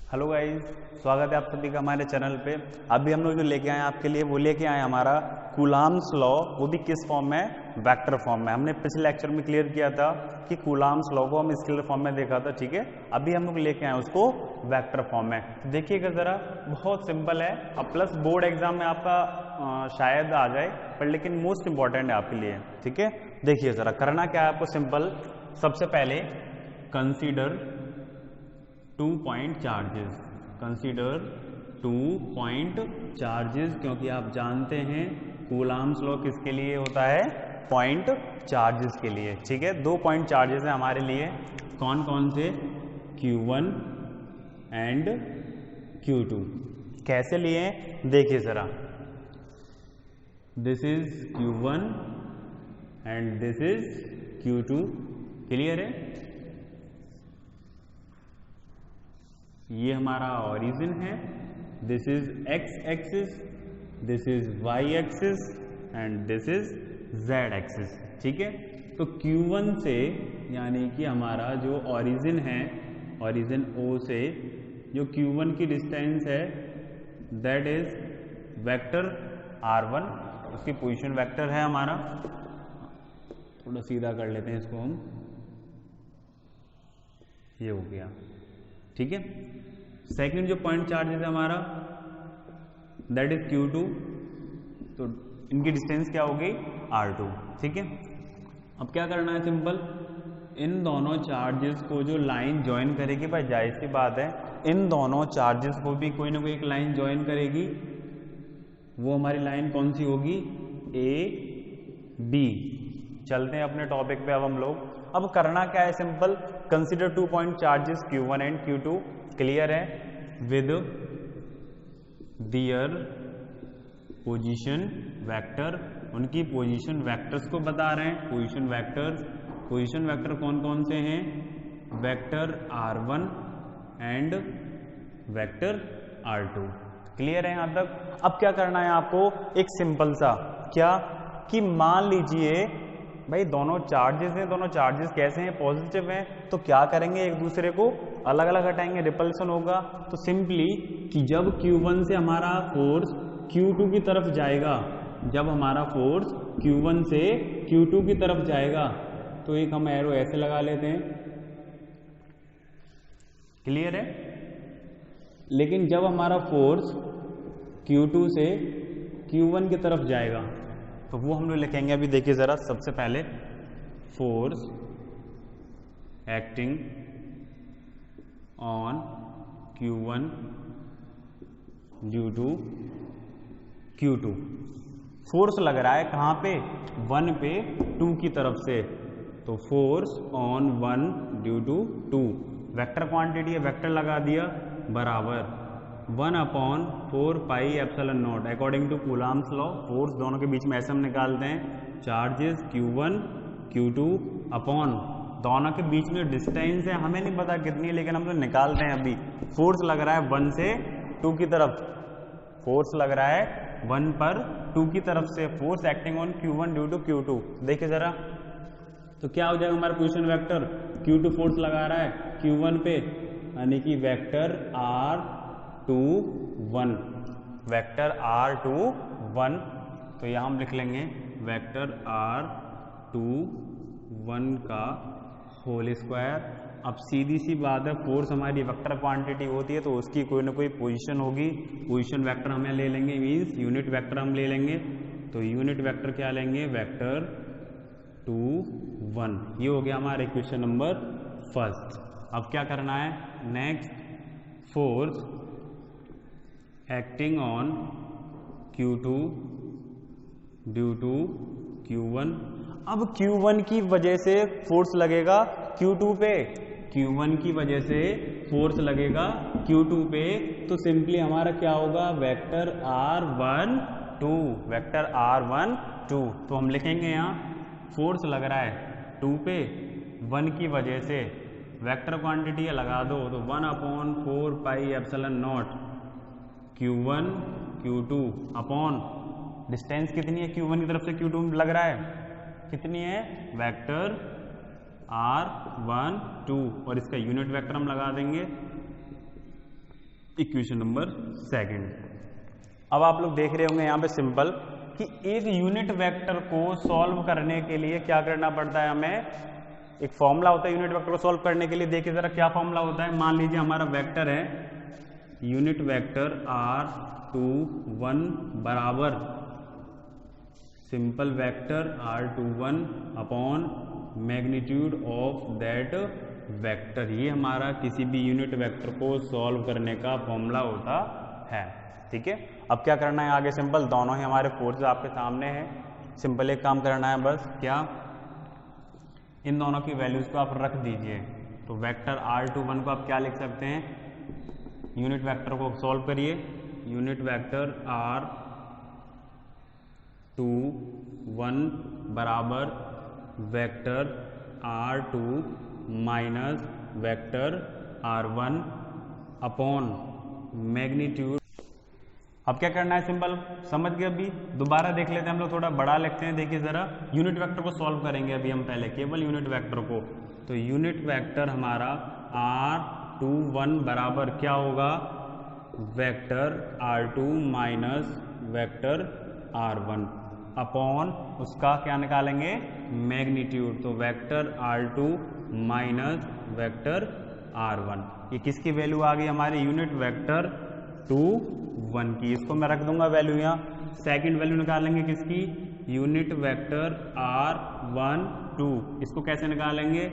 Hello guys, स्वागत है आप सभी का हमारे चैनल पे। अभी हम लोग जो लेके आए हैं आपके लिए वो लेके आए हमारा कूलाम्स लॉ, वो भी किस फॉर्म में, वेक्टर फॉर्म में। हमने पिछले लेक्चर में क्लियर किया था कि कूलाम्स लॉ को हम स्केलर फॉर्म में देखा था, ठीक है। अभी हम लोग लेके आए उसको वेक्टर फॉर्म में। तो देखिएगा ज़रा, बहुत सिंपल है। अब प्लस बोर्ड एग्जाम में आपका शायद आ जाए, पर लेकिन मोस्ट इंपॉर्टेंट है आपके लिए, ठीक है। देखिए ज़रा, करना क्या है आपको, सिंपल। सबसे पहले consider 2 point charges, consider 2 point charges, क्योंकि आप जानते हैं कूलाम्स लॉ किसके लिए होता है, पॉइंट चार्जेस के लिए, ठीक है। 2 पॉइंट चार्जेस हैं हमारे लिए, कौन कौन से, Q1 एंड Q2। कैसे लिए हैं देखिए जरा, this is Q1 and this is Q2, clear है। ये हमारा ओरिजिन है, this is x axis, this is y axis and this is z axis, ठीक है। तो Q1 से, यानी कि हमारा जो ओरिजिन है, ओरिजिन O से जो Q1 की डिस्टेंस है, दैट इज वेक्टर R1, उसकी पोजीशन वेक्टर है हमारा। थोड़ा सीधा कर लेते हैं इसको हम, ये हो गया, ठीक है। सेकंड जो पॉइंट चार्ज है हमारा, दैट इज Q2, तो इनकी डिस्टेंस क्या होगी, R2, ठीक है। अब क्या करना है, सिंपल, इन दोनों चार्जेस को जो लाइन ज्वाइन करेगी, भाई जाहिर सी बात है इन दोनों चार्जेस को भी कोई ना कोई एक लाइन ज्वाइन करेगी। वो हमारी लाइन कौन सी होगी, AB। चलते हैं अपने टॉपिक पे अब हम लोग। अब करना क्या है, simple, consider 2 point charges Q1 and Q2, clear है, विद दियर पोजीशन वेक्टर, उनकी पोजीशन वेक्टर्स को बता रहे हैं। पोजीशन वेक्टर कौन कौन से हैं, vector R1 and vector R2, clear है यहां तक। अब क्या करना है आपको, एक सिंपल सा, क्या कि मान लीजिए भाई दोनों चार्जेस हैं, दोनों चार्जेस कैसे हैं, पॉजिटिव हैं, तो क्या करेंगे, एक दूसरे को अलग अलग हटाएंगे, रिपल्सन होगा। तो सिंपली कि जब Q1 से हमारा फोर्स Q2 की तरफ जाएगा, जब हमारा फोर्स Q1 से Q2 की तरफ जाएगा, तो एक हम एरो ऐसे लगा लेते हैं, क्लियर है। लेकिन जब हमारा फोर्स Q2 से Q1 की तरफ जाएगा, तो वो हम लोग लिखेंगे। अभी देखिए जरा, सबसे पहले force acting on Q1 due to Q2, force लग रहा है कहाँ पे, 1 पे 2 की तरफ से, तो force on 1 due to 2, vector quantity है, वेक्टर लगा दिया, बराबर 1/4 pi epsilon nought, according to Coulomb's law. Force दोनों के बीच में ऐसे हम निकालते हैं, चार्जेस Q1 Q2 अपॉन दोनों के बीच में डिस्टेंस है, हमें नहीं पता कितनी है, लेकिन हम तो निकालते हैं। अभी फोर्स लग रहा है 1 से 2 की तरफ, फोर्स लग रहा है 1 पर 2 की तरफ से, force acting on Q1 due to Q2। देखिए जरा, तो क्या हो जाएगा हमारा पोजीशन वेक्टर, Q2 फोर्स लगा रहा है Q1 पे, यानी कि वेक्टर R21, वेक्टर R21, तो यहां हम लिख लेंगे वेक्टर R21 का होल स्क्वायर। अब सीधी सी बात है, फोर्स हमारी वेक्टर क्वांटिटी होती है, तो उसकी कोई ना कोई पोजीशन होगी, पोजीशन वेक्टर हम ले लेंगे, मीन्स यूनिट वेक्टर हम ले लेंगे। तो यूनिट वेक्टर क्या लेंगे, वेक्टर 21, ये हो गया हमारा इक्वेशन नंबर फर्स्ट। अब क्या करना है, next, force acting on Q2 due to Q1। अब Q1 की वजह से फोर्स लगेगा Q2 पे, Q1 की वजह से फोर्स लगेगा Q2 पे, तो सिंपली हमारा क्या होगा, वेक्टर R12, वेक्टर R12। तो हम लिखेंगे यहाँ फोर्स लग रहा है 2 पे, 1 की वजह से, वेक्टर क्वांटिटी लगा दो, तो 1/4 pi epsilon not Q1 Q2 upon distance कितनी है Q1 की तरफ से Q2 लग रहा है, कितनी है, वेक्टर R12, और इसका यूनिट वेक्टर हम लगा देंगे इक्वेशन नंबर सेकंड। अब आप लोग देख रहे होंगे यहाँ पे सिंपल कि एक यूनिट वेक्टर को सॉल्व करने के लिए क्या करना पड़ता है, हमें एक फॉर्मूला होता है यूनिट वेक्टर को सॉल्व करने के लिए। देखिए जरा क्या फॉर्मूला होता है। मान लीजिए हमारा वेक्टर है यूनिट वेक्टर r21 बराबर simple vector r21 upon magnitude of that vector. ये हमारा किसी भी यूनिट वेक्टर को सॉल्व करने का फॉर्मूला होता है। ठीक है, अब क्या करना है आगे, सिंपल दोनों ही हमारे फोर्स आपके सामने हैं। सिंपल एक काम करना है बस, क्या इन दोनों की वैल्यूज को आप रख दीजिए। तो वेक्टर r21 को आप क्या लिख सकते हैं, यूनिट वेक्टर को सॉल्व करिए। यूनिट वेक्टर r21 बराबर vector r2 minus vector r1 upon magnitude. अब क्या करना है, सिंपल समझ गए। अभी दोबारा देख लेते हैं, हम लोग थोड़ा बड़ा लिखते हैं। देखिए जरा यूनिट वेक्टर को सॉल्व करेंगे अभी हम पहले, केवल यूनिट वेक्टर को। तो यूनिट वेक्टर हमारा r21 बराबर क्या होगा, vector r2 minus vector r1 upon उसका क्या निकालेंगे, मैग्नीट्यूड। तो vector r2 minus vector r1, ये किसकी वैल्यू आ गई हमारी, यूनिट वेक्टर 21 की। इसको मैं रख दूंगा वैल्यू यहाँ। सेकंड वैल्यू निकालेंगे किसकी, यूनिट वेक्टर r12। इसको कैसे निकालेंगे,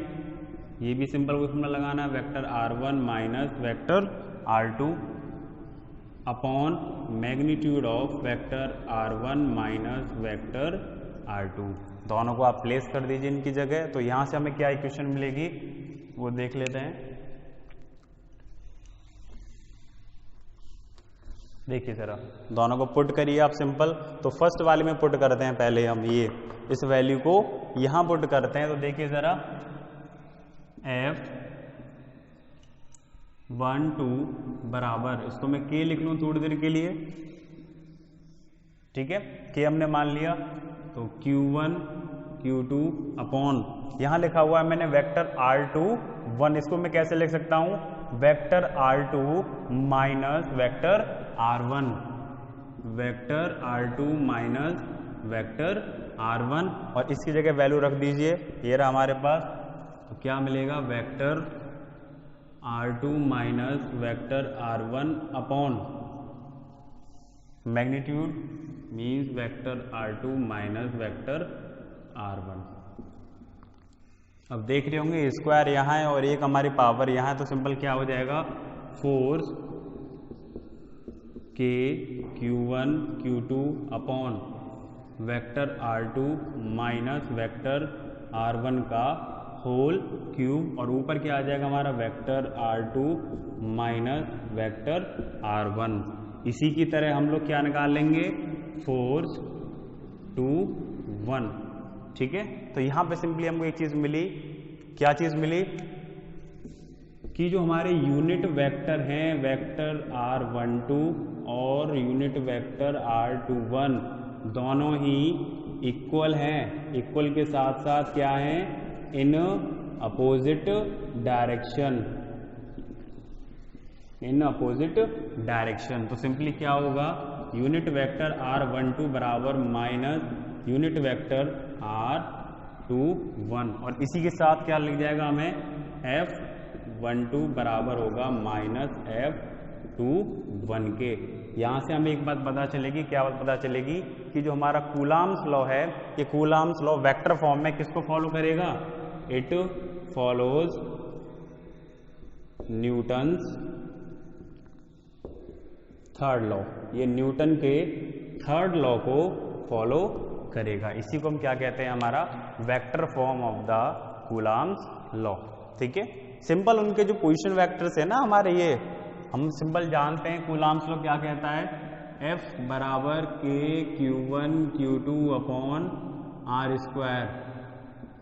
ये भी सिंपल फॉर्मूला लगाना है, vector r1 minus vector r2 upon magnitude of vector r1 minus vector r2। दोनों को आप प्लेस कर दीजिए इनकी जगह। तो यहां से हमें क्या इक्वेशन मिलेगी वो देख लेते हैं। देखिए जरा दोनों को पुट करिए आप सिंपल। तो फर्स्ट वाले में पुट करते हैं पहले हम, ये इस वैल्यू को यहां पुट करते हैं। तो देखिए जरा f12 बराबर, इसको मैं k लिख लूं थोड़ी देर के लिए, ठीक है, k हमने मान लिया। तो q1 q2 अपॉन यहां लिखा हुआ है मैंने वेक्टर r21, इसको मैं कैसे लिख सकता हूं, vector r2 minus vector r1, vector r2 minus vector r1, और इसकी जगह वैल्यू रख दीजिए। ये रहा हमारे पास। तो क्या मिलेगा, vector r2 minus vector r1 upon magnitude means vector r2 minus vector r1। अब देख रहे होंगे स्क्वायर यहाँ है और एक हमारी पावर यहाँ है। तो सिंपल क्या हो जाएगा, force k q1 q2 upon vector r2 minus vector r1 का होल क्यूब, और ऊपर क्या आ जाएगा हमारा, vector r2 minus vector r1। इसी की तरह हम लोग क्या निकाल लेंगे, फोर्स 2 1, ठीक है। तो यहां पे सिंपली हमको एक चीज मिली, क्या चीज मिली, कि जो हमारे यूनिट वेक्टर हैं वेक्टर r12 और यूनिट वेक्टर r21 दोनों ही इक्वल हैं। इक्वल के साथ साथ क्या है, in opposite direction, in opposite direction. तो सिंपली क्या होगा, यूनिट वेक्टर r12 बराबर माइनस यूनिट वेक्टर r21, और इसी के साथ क्या लिख जाएगा हमें, f12 बराबर होगा माइनस f21 के। यहां से हमें एक बात पता चलेगी, क्या बात पता चलेगी, कि जो हमारा कूलाम्स लॉ है, ये कूलाम्स लॉ वेक्टर फॉर्म में किसको फॉलो करेगा, it follows Newton's third law. ये न्यूटन के थर्ड लॉ को फॉलो करेगा। इसी को हम क्या कहते हैं, हमारा vector form of the coulombs law, ठीक है। सिंपल उनके जो पोजीशन वेक्टर्स है ना हमारे, ये हम सिंपल जानते हैं कूलाम्स लॉ क्या कहता है, F बराबर k q1 q2 upon r square.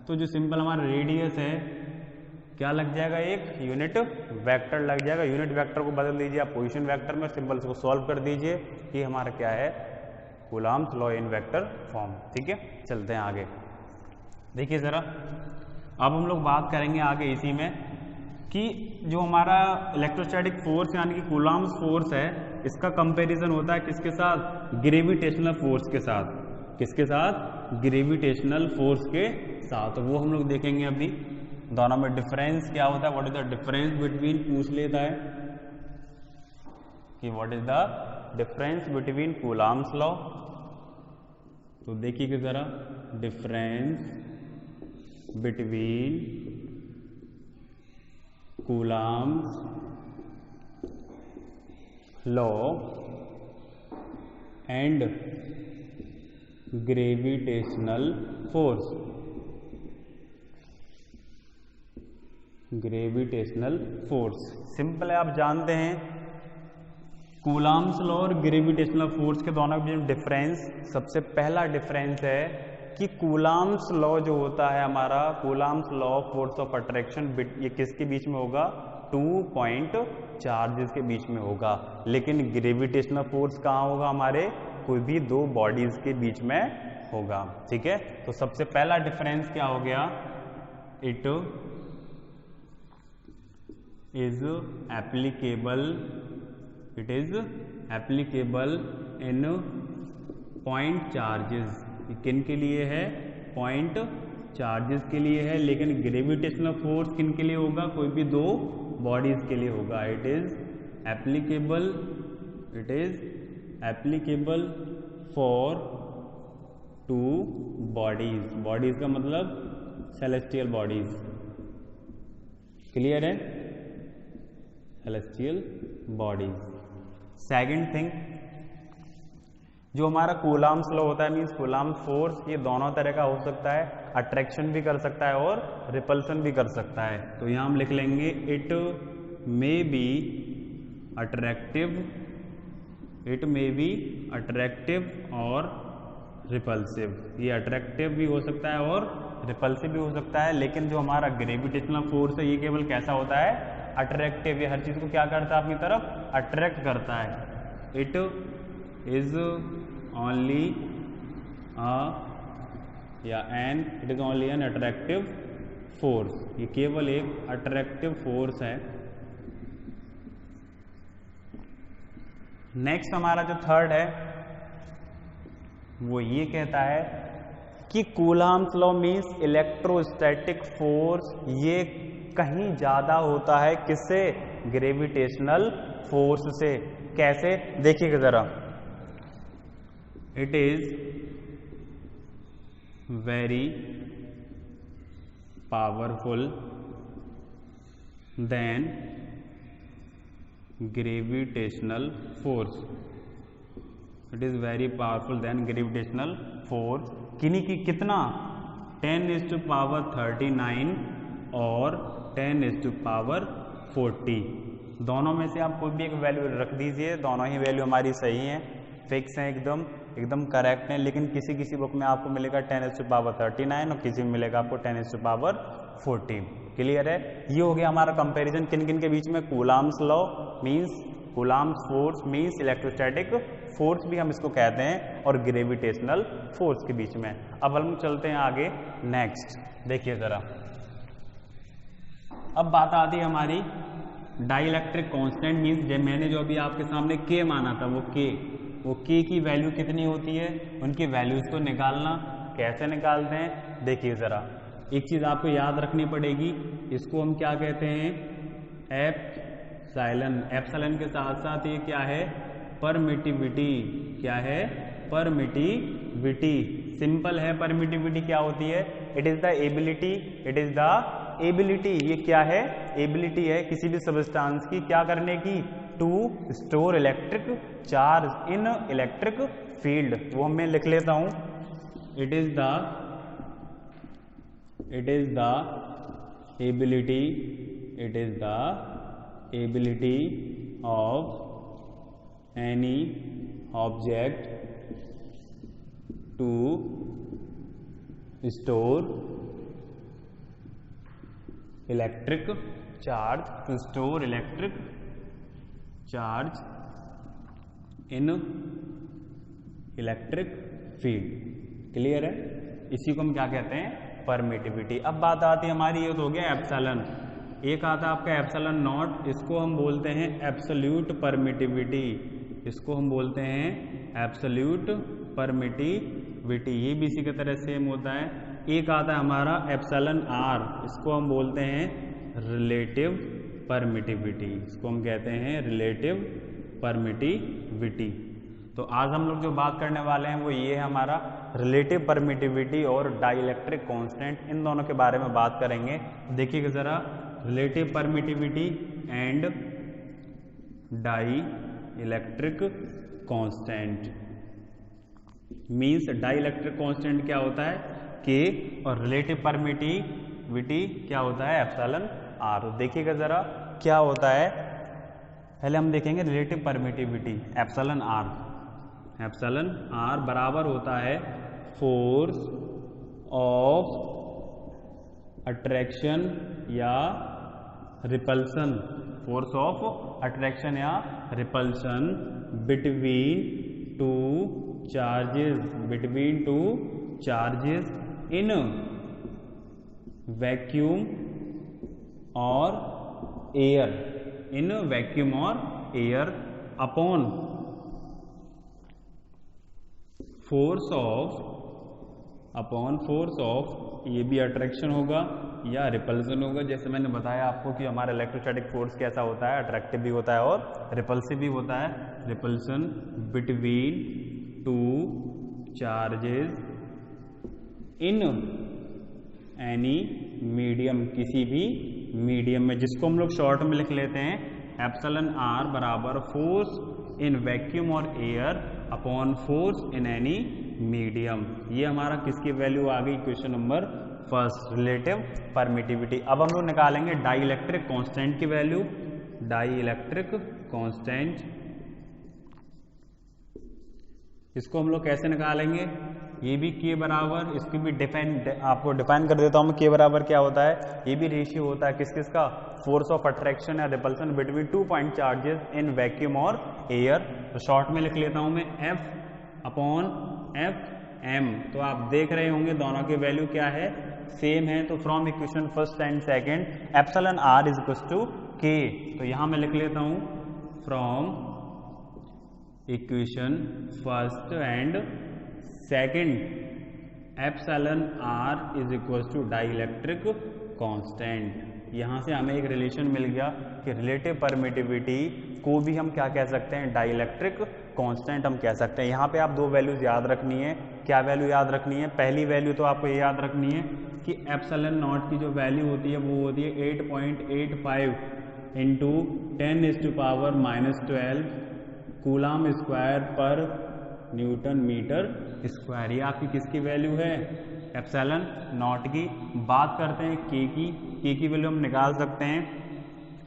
तो जो सिंपल हमारा रेडियस है क्या लग जाएगा, एक यूनिट वेक्टर लग जाएगा। यूनिट वेक्टर को बदल दीजिए आप पोजीशन वेक्टर में, सिंपल इसको सॉल्व कर दीजिए। ये हमारा क्या है, coulombs law in vector form, ठीक है। चलते हैं आगे। देखिए जरा अब हम लोग बात करेंगे आगे इसी में कि जो हमारा इलेक्ट्रोस्टैटिक फोर्स यानी कि कूलम्ब्स फोर्स है, इसका कंपैरिजन होता है किसके साथ? ग्रेविटेशनल फोर्स के साथ। किसके साथ? ग्रेविटेशनल फोर्स के साथ। तो वो हम लोग देखेंगे अभी। दोनों में डिफरेंस क्या होता है, what is the difference between, पूछ लेता है कि what is the difference between Coulomb's law. तो देखिए जरा, difference between Coulomb's law and gravitational force. Gravitational force simple है, आप जानते हैं कूलम्ब्स लॉ और ग्रेविटेशनल फोर्स के दोनों के बीच डिफरेंस। सबसे पहला डिफरेंस है कि कूलम्ब्स लॉ जो होता है हमारा, Coulomb's law force of attraction, ये किसके बीच में होगा? 2 पॉइंट चार्जेस के बीच में होगा। लेकिन ग्रेविटेशनल फोर्स कहाँ होगा? हमारे कोई भी दो बॉडीज के बीच में होगा। ठीक है, तो सबसे पहला डिफरेंस क्या हो गया? It is applicable in point charges. किन के लिए है? पॉइंट चार्जेस के लिए है। लेकिन ग्रेविटेशनल फोर्स किन के लिए होगा? कोई भी दो बॉडीज के लिए होगा। It is applicable for 2 bodies. Bodies का मतलब सेलेस्टियल बॉडीज। क्लियर है? Celestial bodies. सेकंड थिंग, जो हमारा कूलम्ब्स लॉ होता है, मींस कूलम्ब्स फोर्स, ये दोनों तरह का हो सकता है। अट्रैक्शन भी कर सकता है और रिपल्सन भी कर सकता है। तो यहां हम लिख लेंगे इट मे बी अट्रैक्टिव और रिपल्सिव। ये अट्रैक्टिव भी हो सकता है और रिपल्सिव भी हो सकता है। लेकिन जो हमारा ग्रेविटेशनल फोर्स है, ये केवल कैसा होता है? अट्रैक्टिव। ये हर चीज को क्या करता है? अपनी तरफ अट्रैक्ट करता है। It is only an attractive force. ये केवल एक अट्रैक्टिव फोर्स है। नेक्स्ट हमारा जो थर्ड है वो ये कहता है कि Coulomb's law means electrostatic force, ये कहीं ज्यादा होता है किससे? ग्रेविटेशनल फोर्स से। कैसे? देखिएगा जरा, it is very powerful than gravitational force. It is very powerful than gravitational force. कितना? 10⁻39 और 10⁻40। दोनों में से आप कोई भी एक वैल्यू रख दीजिए। दोनों ही वैल्यू हमारी सही हैं, फिक्स हैं, एकदम करेक्ट हैं। लेकिन किसी किसी बुक में आपको मिलेगा 10⁻39 और किसी में मिलेगा आपको 10⁻40। क्लियर है? ये हो गया हमारा कंपैरिजन किन किन के बीच में? Coulomb's law means Coulomb's force means electrostatic force भी हम इसको कहते हैं, और ग्रेविटेशनल फोर्स के बीच में। अब हम चलते हैं आगे। नेक्स्ट देखिए जरा, अब बात आती है हमारी डाइलेक्ट्रिक कांस्टेंट। मींस मैंने जो अभी आपके सामने के माना था, वो के की वैल्यू कितनी होती है, उनकी वैल्यूज को निकालना। कैसे निकालते हैं? देखिए जरा, एक चीज आपको याद रखनी पड़ेगी, इसको हम क्या कहते हैं? एप्सिलॉन। एप्सिलॉन के साथ साथ ये क्या है? परमिटिविटी। क्या है? परमिटिविटी। सिंपल है, परमिटिविटी क्या होती है? It is the ability. ये क्या है? एबिलिटी है किसी भी सब्सटेंस की क्या करने की? To store electric charge in electric field. वो मैं लिख लेता हूं, it is the ability of any object to store electric charge in electric field. Clear है? इसी को हम क्या कहते हैं? परमिटिविटी। अब बात आती है हमारी, ये तो हो गया एप्सिलॉन। एक आता है आपका एप्सिलॉन नॉट, इसको हम बोलते हैं एब्सोल्यूट परमिटिविटी, इसको हम बोलते हैं एब्सोल्यूट परमिटिविटी, ये भी इसी की तरह सेम होता है। एक आता है हमारा एप्सिलॉन आर, इसको हम बोलते हैं रिलेटिव परमिटिविटी, इसको हम कहते हैं रिलेटिव परमिटिविटी। तो आज हम लोग जो बात करने वाले हैं वो ये है हमारा रिलेटिव परमिटिविटी और डाइलेक्ट्रिक कांस्टेंट, इन दोनों के बारे में बात करेंगे। देखिएगा ज़रा, relative permittivity and dielectric constant means dielectric constant क्या होता है के, और रिलेटिव परमिटिविटी क्या होता है एप्सिलॉन आर। देखिएगा ज़रा क्या होता है, पहले हम देखेंगे relative permittivity epsilon r. Epsilon r बराबर होता है फोर्स ऑफ अट्रैक्शन या रिपल्सन, फोर्स ऑफ अट्रैक्शन या repulsion between two charges, between two charges in vacuum और एयर, इन वैक्यूम और एयर अपॉन फोर्स ऑफ, ये भी अट्रैक्शन होगा या रिपल्सन होगा। जैसे मैंने बताया आपको कि हमारा इलेक्ट्रोस्टैटिक फोर्स कैसा होता है, अट्रैक्टिव भी होता है और रिपल्सिव भी होता है। Repulsion between two charges in any medium, किसी भी मीडियम में, जिसको हम लोग शॉर्ट में लिख लेते हैं एप्सिलॉन आर बराबर फोर्स इन वैक्यूम और air upon force in any medium. ये हमारा किसकी वैल्यू आ गई, question number first, relative permittivity. अब हम लोग निकालेंगे डाइलेक्ट्रिक कांस्टेंट की वैल्यू। डाइलेक्ट्रिक कांस्टेंट, इसको हम लोग कैसे निकालेंगे, ये भी के बराबर, इसकी भी आपको डिफाइन कर देता हूं मैं। के बराबर क्या होता है, ये भी रेशियो होता है किस किस का, फोर्स ऑफ अट्रैक्शन या repulsion between two point charges in vacuum और एयर। तो शॉर्ट में लिख लेता हूं मैं एफ अपॉन एफ एम। तो आप देख रहे होंगे दोनों की वैल्यू क्या है, सेम है। तो from equation first and second epsilon r is equal to K. तो यहां मैं लिख लेता हूं from equation first and second epsilon r is equal to dielectric constant. यहां से हमें एक रिलेशन मिल गया कि रिलेटिव परमिटिविटी को भी हम क्या कह सकते हैं, डाइलेक्ट्रिक कांस्टेंट हम कह सकते हैं। यहाँ पे आप दो वैल्यूज याद रखनी है। क्या वैल्यू याद रखनी है, पहली वैल्यू तो आपको ये याद रखनी है कि एप्सिलॉन नॉट की जो वैल्यू होती है वो होती है 8.85 इंटू 10⁻⁻12 कूलम स्क्वायर पर न्यूटन मीटर स्क्वायर। ये आपकी किसकी वैल्यू है, एप्सिलॉन नॉट की। बात करते हैं के की। के की वैल्यू हम निकाल सकते हैं।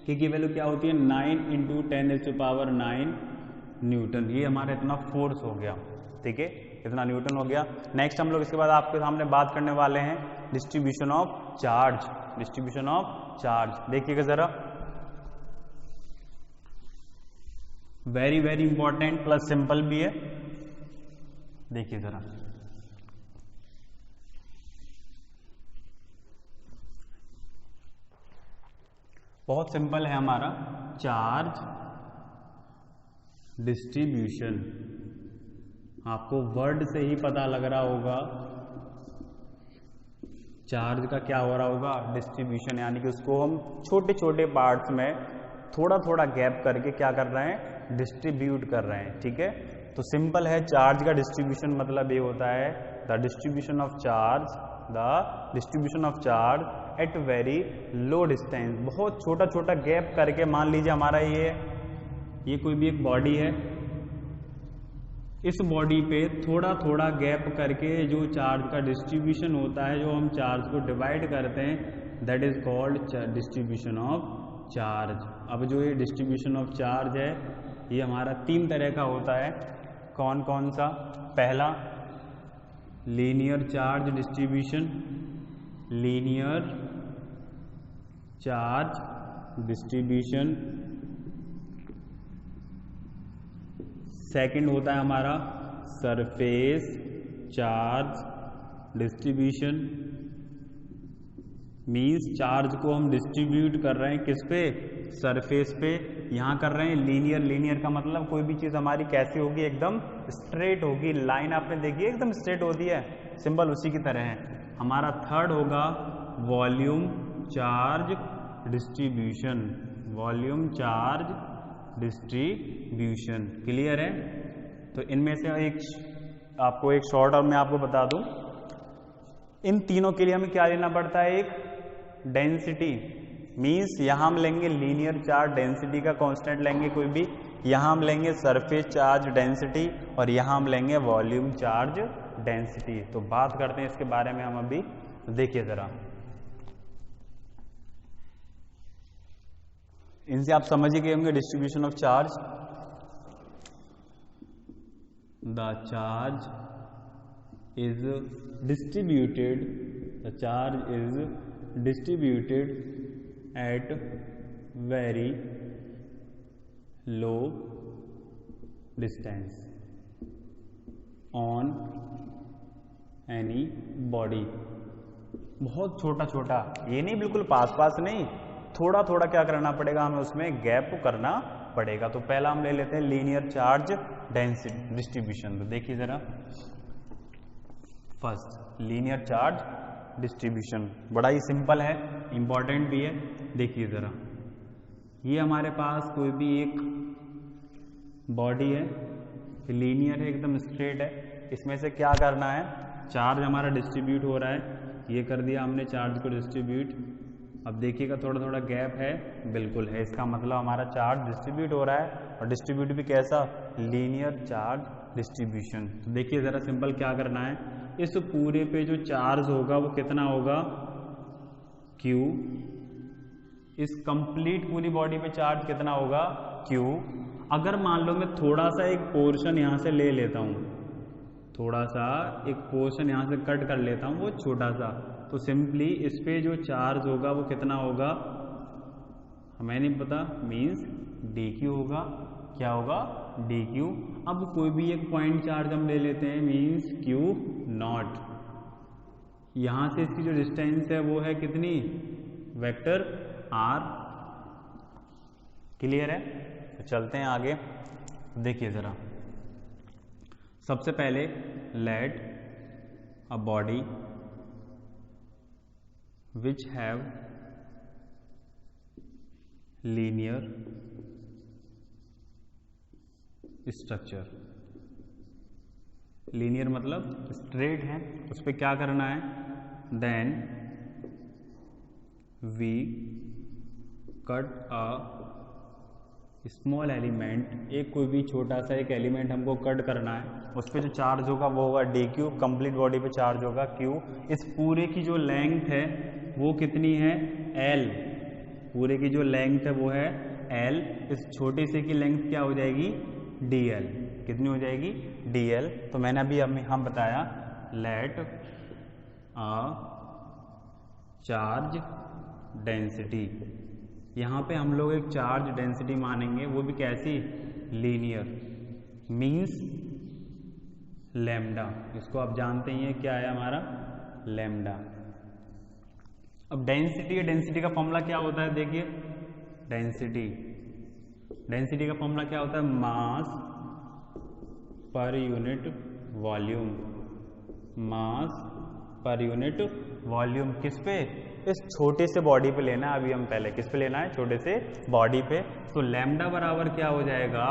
के की वैल्यू क्या होती है, 9 इंटू 10⁻9 न्यूटन। ये हमारा इतना फोर्स हो गया, ठीक है, इतना न्यूटन हो गया। नेक्स्ट हम लोग इसके बाद आपके सामने बात करने वाले हैं distribution of charge. Distribution of charge देखिएगा जरा, very very important plus simple भी है। देखिए जरा, बहुत सिंपल है हमारा चार्ज डिस्ट्रीब्यूशन। आपको वर्ड से ही पता लग रहा होगा चार्ज का क्या हो रहा होगा, डिस्ट्रीब्यूशन, यानी कि उसको हम छोटे छोटे पार्ट्स में थोड़ा थोड़ा गैप करके क्या कर रहे हैं, डिस्ट्रीब्यूट कर रहे हैं, ठीक है। तो सिंपल है, चार्ज का डिस्ट्रीब्यूशन मतलब ये होता है the distribution of charge at very low distance. बहुत छोटा छोटा गैप करके, मान लीजिए हमारा ये कोई भी एक बॉडी है, इस बॉडी पे थोड़ा थोड़ा गैप करके जो चार्ज का डिस्ट्रीब्यूशन होता है, जो हम चार्ज को डिवाइड करते हैं, that is called distribution of charge. अब जो ये डिस्ट्रीब्यूशन ऑफ चार्ज है ये हमारा तीन तरह का होता है। कौन कौन सा, पहला linear charge distribution, linear charge distribution. Second होता है हमारा surface charge distribution. Means charge को हम डिस्ट्रीब्यूट कर रहे हैं किस पे, सरफेस पे। यहाँ कर रहे हैं लीनियर, लीनियर का मतलब कोई भी चीज़ हमारी कैसी होगी, एकदम स्ट्रेट होगी। लाइन आपने देखी है एकदम स्ट्रेट होती है, सिंबल उसी की तरह है। हमारा थर्ड होगा volume charge distribution, volume charge distribution. Clear है? तो इनमें से आपको एक शॉर्ट और मैं आपको बता दूं, इन तीनों के लिए हमें क्या लेना पड़ता है, एक डेंसिटी। मीन्स यहां हम लेंगे लीनियर चार्ज डेंसिटी का कांस्टेंट लेंगे कोई भी, यहां हम लेंगे सरफेस चार्ज डेंसिटी, और यहां हम लेंगे वॉल्यूम चार्ज डेंसिटी। तो बात करते हैं इसके बारे में हम अभी। देखिए जरा, इनसे आप समझ ही गए होंगे distribution of charge. The charge is distributed, the charge is distributed at very low distance on any body। बहुत छोटा छोटा, ये नहीं बिल्कुल पास पास नहीं, थोड़ा थोड़ा क्या करना पड़ेगा हमें, उसमें गैप करना पड़ेगा। तो पहला हम ले लेते हैं लीनियर चार्ज डेंसिटी डिस्ट्रीब्यूशन। तो देखिए जरा, फर्स्ट लीनियर चार्ज डिस्ट्रीब्यूशन बड़ा ही सिंपल है, इंपॉर्टेंट भी है। देखिए ज़रा, ये हमारे पास कोई भी एक बॉडी है, लीनियर है, एकदम स्ट्रेट है। इसमें से क्या करना है, चार्ज हमारा डिस्ट्रीब्यूट हो रहा है, ये कर दिया हमने चार्ज को डिस्ट्रीब्यूट। अब देखिएगा थोड़ा थोड़ा गैप है, बिल्कुल है, इसका मतलब हमारा चार्ज डिस्ट्रीब्यूट हो रहा है, और डिस्ट्रीब्यूट भी कैसा, लीनियर चार्ज डिस्ट्रीब्यूशन। तो देखिए ज़रा सिंपल क्या करना है, इस पूरे पे जो चार्ज होगा वो कितना होगा, Q। इस कंप्लीट पूरी बॉडी पे चार्ज कितना होगा, Q। अगर मान लो मैं थोड़ा सा एक पोर्शन यहाँ से ले लेता हूँ, थोड़ा सा एक पोर्शन यहाँ से कट कर लेता हूँ, वो छोटा सा, तो सिंपली इस पे जो चार्ज होगा वो कितना होगा, हमें नहीं पता, मीन्स dq होगा। क्या होगा, dq। अब कोई भी एक पॉइंट चार्ज हम ले लेते हैं, मीन्स q नॉट। यहाँ से इसकी जो डिस्टेंस है वो है कितनी, वेक्टर r। क्लियर है? तो चलते हैं आगे। देखिए ज़रा, सबसे पहले let a body which have linear structure. Linear मतलब स्ट्रेट है, उस पर क्या करना है, then we cut a small element, एक कोई भी छोटा सा एक एलिमेंट हमको कट करना है, उस पर जो चार्ज होगा वो होगा dq, कंप्लीट बॉडी पे चार्ज होगा q। इस पूरे की जो लेंथ है वो कितनी है, l। पूरे की जो लेंथ है वो है l। इस छोटे से की लेंथ क्या हो जाएगी, dl। कितनी हो जाएगी, dl। तो मैंने अभी हम बताया, लेट अ चार्ज डेंसिटी। यहाँ पे हम लोग एक चार्ज डेंसिटी मानेंगे, वो भी कैसी, लीनियर, मीन्स लैम्डा। इसको आप जानते ही हैं क्या है हमारा, लैम्डा। अब डेंसिटी, डेंसिटी का फॉर्मूला क्या होता है, देखिए डेंसिटी, डेंसिटी का फॉर्मूला क्या होता है, मास पर यूनिट वॉल्यूम, मास पर यूनिट वॉल्यूम। किस पे, इस छोटे से बॉडी पे लेना है। अभी हम पहले किस पे लेना है, छोटे से बॉडी पे। तो लैम्डा बराबर क्या हो जाएगा,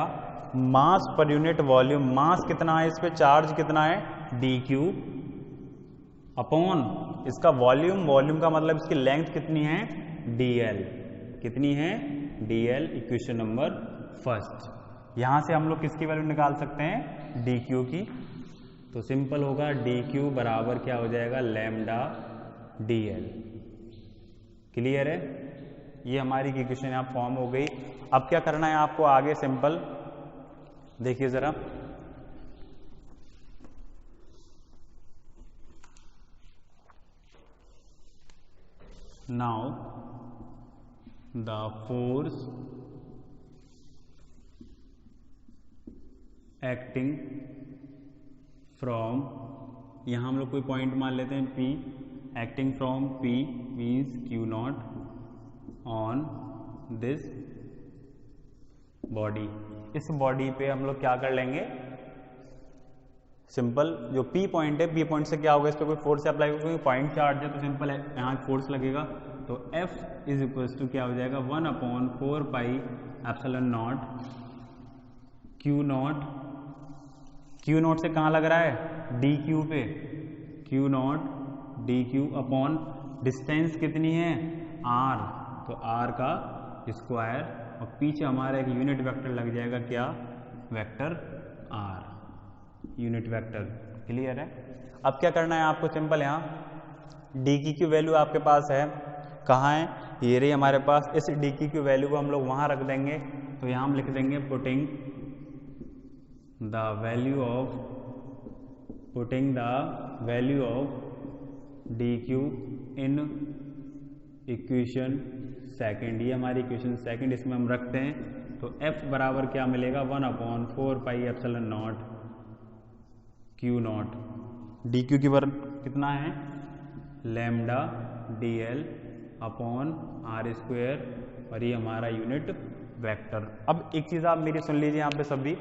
मास पर यूनिट वॉल्यूम। मास कितना है इस पे, चार्ज कितना है, dq, अपॉन इसका वॉल्यूम, वॉल्यूम का मतलब इसकी लेंथ कितनी है, dl। कितनी है, dl। Equation number first. यहां से हम लोग किसकी वैल्यू निकाल सकते हैं, dq की। तो सिंपल होगा, dq बराबर क्या हो जाएगा, लैम्डा dl। क्लियर है? ये हमारी इक्वेशन यहाँ फॉर्म हो गई। अब क्या करना है आपको आगे, सिंपल देखिए जरा, now the force acting from, यहां हम लोग कोई पॉइंट मान लेते हैं P, acting from P means Q not on this body. इस बॉडी पे हम लोग क्या कर लेंगे, सिंपल जो P पॉइंट है, P पॉइंट से क्या होगा, इस पर कोई फोर्स अप्लाई होगा क्योंकि पॉइंट चार्ज है तो सिंपल है यहाँ फोर्स लगेगा। तो F इज इक्वल टू क्या हो जाएगा 1/4 pi epsilon not Q not से कहाँ लग रहा है DQ पे, Q not DQ upon distance कितनी है R, तो R का स्क्वायर और पीछे हमारा एक यूनिट वेक्टर लग जाएगा क्या, vector R, unit vector. Clear है। अब क्या करना है आपको, सिंपल यहाँ DQ की वैल्यू आपके पास है, कहाँ है, ये रही हमारे पास। इस DQ की वैल्यू को हम लोग वहाँ रख देंगे, तो यहाँ हम लिख देंगे putting the value of DQ in equation second. ये हमारी इक्वेशन सेकंड, इसमें हम रखते हैं। तो F बराबर क्या मिलेगा 1/4 pi epsilon not Q not, DQ की वर्ग कितना है lambda DL upon R square, और ये हमारा यूनिट वेक्टर। अब एक चीज़ आप मेरी सुन लीजिए, यहाँ पे सभी,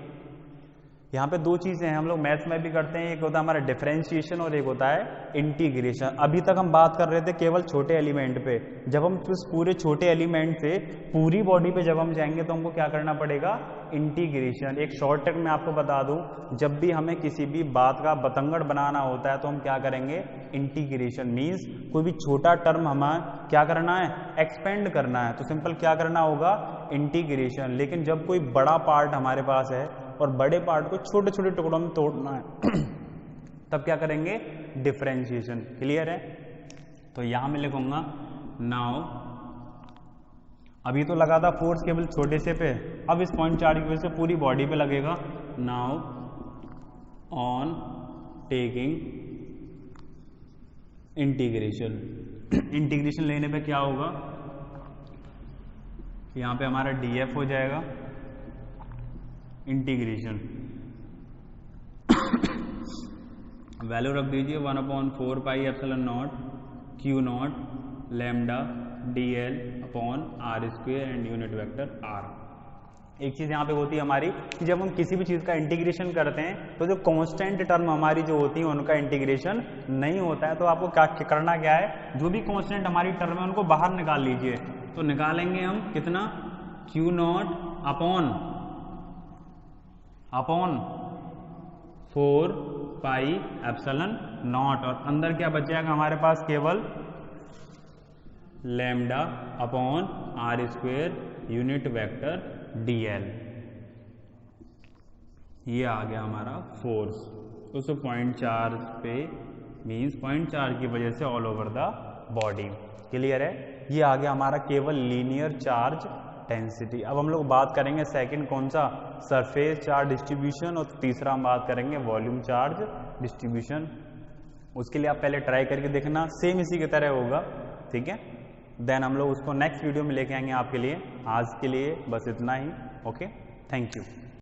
यहाँ पे दो चीज़ें हैं, हम लोग मैथ्स में भी करते हैं, एक होता है हमारा डिफरेंशिएशन और एक होता है इंटीग्रेशन। अभी तक हम बात कर रहे थे केवल छोटे एलिमेंट पे, जब हम उस पूरे छोटे एलिमेंट से पूरी बॉडी पे जब हम जाएंगे तो हमको क्या करना पड़ेगा, इंटीग्रेशन। एक शॉर्ट ट्रिक मैं आपको बता दूं, जब भी हमें किसी भी बात का बतंगड़ बनाना होता है तो हम क्या करेंगे, इंटीग्रेशन। मीन्स कोई भी छोटा टर्म हमें क्या करना है, एक्सपेंड करना है, तो सिंपल क्या करना होगा, इंटीग्रेशन। लेकिन जब कोई बड़ा पार्ट हमारे पास है और बड़े पार्ट को छोटे छोटे टुकड़ों में तोड़ना है तब क्या करेंगे, डिफरेंशिएशन। क्लियर है। तो यहां मैं लिखूंगा नाउ, अभी तो लगा था फोर्स केवल छोटे से पे, अब इस पॉइंट चार्ज की वजह से पूरी बॉडी पे लगेगा। Now on taking integration, integration लेने पे क्या होगा, यहां पे हमारा DF हो जाएगा इंटीग्रेशन, वैल्यू रख दीजिए 1/4 pi epsilon not Q not lambda DL upon R square and unit vector R। एक चीज़ यहाँ पे होती है हमारी कि जब हम किसी भी चीज़ का इंटीग्रेशन करते हैं तो जो कांस्टेंट टर्म हमारी जो होती है उनका इंटीग्रेशन नहीं होता है। तो आपको क्या करना क्या है, जो भी कांस्टेंट हमारी टर्म है उनको बाहर निकाल लीजिए। तो निकालेंगे हम कितना, Q not upon 4 pi epsilon not, और अंदर क्या बच जाएगा हमारे पास, केवल lambda upon R square unit vector DL। ये आ गया हमारा फोर्स उस पॉइंट चार्ज पे, मीन्स पॉइंट चार्ज की वजह से all over the body. Clear है। ये आ गया हमारा केवल लीनियर चार्ज डेंसिटी। अब हम लोग बात करेंगे सेकंड कौन सा, सरफेस चार्ज डिस्ट्रीब्यूशन, और तीसरा हम बात करेंगे वॉल्यूम चार्ज डिस्ट्रीब्यूशन। उसके लिए आप पहले ट्राई करके देखना, सेम इसी की तरह होगा, ठीक है। देन हम लोग उसको नेक्स्ट वीडियो में लेके आएंगे आपके लिए। आज के लिए बस इतना ही। Okay, thank you.